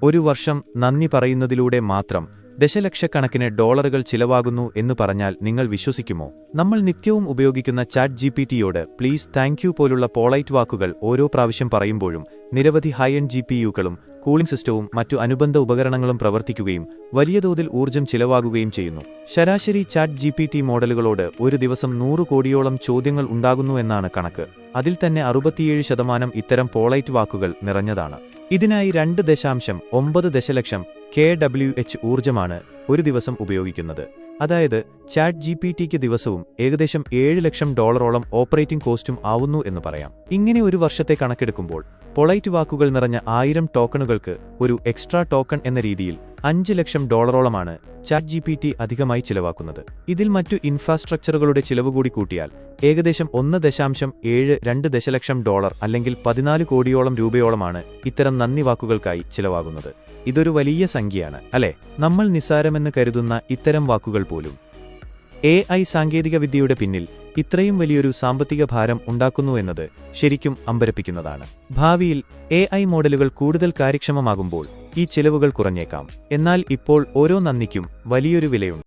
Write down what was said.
ഒരു വർഷം നന്ദി പറയുന്നതിലൂടെ മാത്രം ദശലക്ഷക്കണക്കിന് ഡോളറുകൾ ചിലവാകുന്നു എന്ന് പറഞ്ഞാൽ നിങ്ങൾ വിശ്വസിക്കുമോ? നമ്മൾ നിത്യവും ഉപയോഗിക്കുന്ന ചാറ്റ് ജിപിടിയോട് പ്ലീസ് താങ്ക് യു പോലുള്ള പോളൈറ്റ് വാക്കുകൾ ഓരോ പ്രാവശ്യം പറയുമ്പോഴും നിരവധി ഹൈ എൻഡ് ജിപിയുകളും കൂളിംഗ് സിസ്റ്റവും മറ്റു അനുബന്ധ ഉപകരണങ്ങളും പ്രവർത്തിക്കുകയും വലിയ തോതിൽ ഊർജ്ജം ചിലവാകുകയും ചെയ്യുന്നു. ശരാശരി ചാറ്റ് ജിപിടി മോഡലുകളോട് ഒരു ദിവസം 100 കോടിയോളം ചോദ്യങ്ങൾ ഉണ്ടാകുന്നു എന്നാണ് കണക്ക്. അതിൽ തന്നെ 67% ഇത്തരം പോളൈറ്റ് വാക്കുകൾ നിറഞ്ഞതാണ്. ഇതിനായി 2.9 ദശലക്ഷം kWh ഊർജ്ജമാണ് ഒരു ദിവസം ഉപയോഗിക്കുന്നത്. അതായത് ചാറ്റ് ജിപിടിക്ക് ദിവസവും ഏകദേശം $7 ലക്ഷം ഓപ്പറേറ്റിംഗ് കോസ്റ്റും ആവുന്നു എന്ന് പറയാം. ഇങ്ങനെ ഒരു വർഷത്തെ കണക്കെടുക്കുമ്പോൾ പൊളൈറ്റ് വാക്കുകൾ നിറഞ്ഞ 1000 ടോക്കണുകൾക്ക് ഒരു എക്സ്ട്രാ ടോക്കൺ എന്ന രീതിയിൽ $5 ലക്ഷം ചാറ്റ് ജിപിടി അധികമായി ചിലവാക്കുന്നത്. ഇതിൽ മറ്റു ഇൻഫ്രാസ്ട്രക്ചറുകളുടെ ചിലവ് കൂടി കൂട്ടിയാൽ ഏകദേശം $1.72 ദശലക്ഷം അല്ലെങ്കിൽ 14 കോടിയോളം രൂപയോളമാണ് ഇത്തരം നന്ദി വാക്കുകൾക്കായി ചിലവാകുന്നത്. ഇതൊരു വലിയ സംഖ്യയാണ്, അല്ലേ? നമ്മൾ നിസ്സാരമെന്ന് കരുതുന്ന ഇത്തരം വാക്കുകൾ പോലും AI സാങ്കേതികവിദ്യയുടെ പിന്നിൽ ഇത്രയും വലിയൊരു സാമ്പത്തിക ഭാരം ഉണ്ടാക്കുന്നുവെന്നത് ശരിക്കും അമ്പരപ്പിക്കുന്നതാണ്. ഭാവിയിൽ AI മോഡലുകൾ കൂടുതൽ കാര്യക്ഷമമാകുമ്പോൾ ഈ ചിലവുകൾ കുറഞ്ഞേക്കാം. എന്നാൽ ഇപ്പോൾ ഓരോ നന്ദിക്കും വലിയൊരു വിലയുണ്ട്.